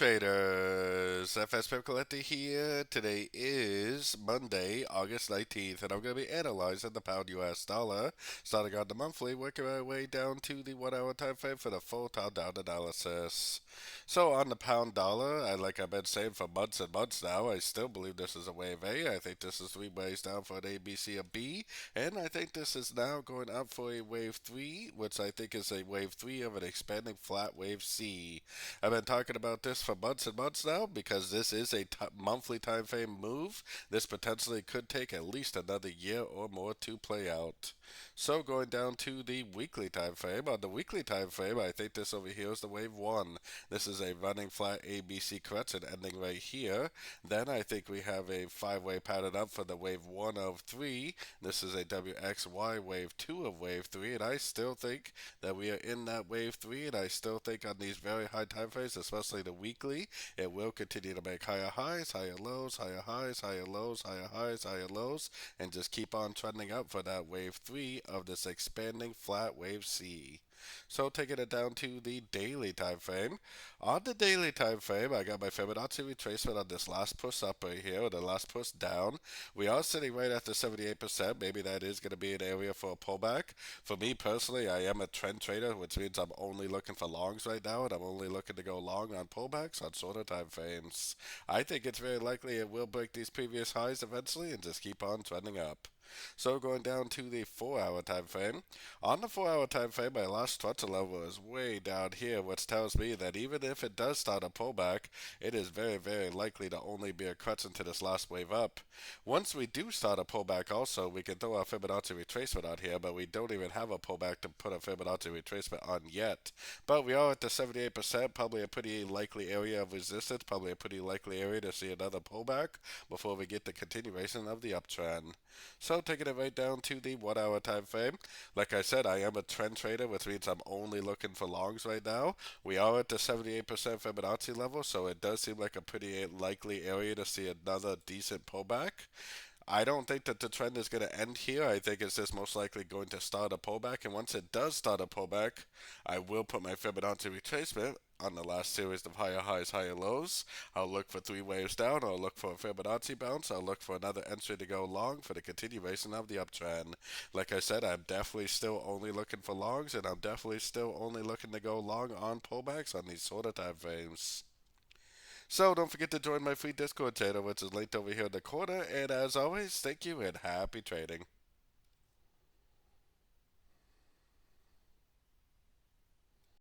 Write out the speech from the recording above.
traders, FX Pip Collector here. Today is Monday, August 19th, and I'm going to be analyzing the pound US dollar, starting on the monthly, working my way down to the 1 hour time frame for the full top down analysis. So on the pound dollar, like I've been saying for months and months now, I still believe this is a wave A. I think this is 3 waves down for an A, B, C, and B, and I think this is now going up for a wave 3, which I think is a wave 3 of an expanding flat wave C. I've been talking about this for months and months now because this is a monthly time frame move. This potentially could take at least another year or more to play out. So going down to the weekly time frame, on the weekly time frame, I think this over here is the wave 1. This is a running flat ABC correction ending right here. Then I think we have a 5-way pattern up for the wave 1 of 3. This is a WXY wave 2 of wave 3, and I still think that we are in that wave 3, and I still think on these very high time frames, especially the weekly, it will continue to make higher highs, higher lows, higher highs, higher lows, higher highs, higher lows, and just keep on trending up for that wave 3 of this expanding flat wave C. So taking it down to the daily time frame. On the daily time frame, I got my Fibonacci retracement on this last push up right here, or the last push down. We are sitting right at the 78%. Maybe that is going to be an area for a pullback. For me personally, I am a trend trader, which means I'm only looking for longs right now, and I'm only looking to go long on pullbacks on shorter time frames. I think it's very likely it will break these previous highs eventually and just keep on trending up. So going down to the 4 hour time frame. On the 4 hour time frame, my last structure level is way down here, which tells me that even if it does start a pullback, it is very, very likely to only be a correction to this last wave up. Once we do start a pullback also, we can throw our Fibonacci retracement on here, but we don't even have a pullback to put a Fibonacci retracement on yet. But we are at the 78%, probably a pretty likely area of resistance, probably a pretty likely area to see another pullback before we get the continuation of the uptrend. So taking it right down to the 1 hour time frame. Like I said, I am a trend trader, which means I'm only looking for longs right now. We are at the 78% Fibonacci level, so it does seem like a pretty likely area to see another decent pullback. I don't think that the trend is going to end here. I think it's just most likely going to start a pullback, and once it does start a pullback, I will put my Fibonacci retracement on the last series of higher highs, higher lows. I'll look for 3 waves down, I'll look for a Fibonacci bounce, I'll look for another entry to go long for the continuation of the uptrend. Like I said, I'm definitely still only looking for longs, and I'm definitely still only looking to go long on pullbacks on these shorter time frames. So don't forget to join my free Discord channel, which is linked over here in the corner. And as always, thank you and happy trading.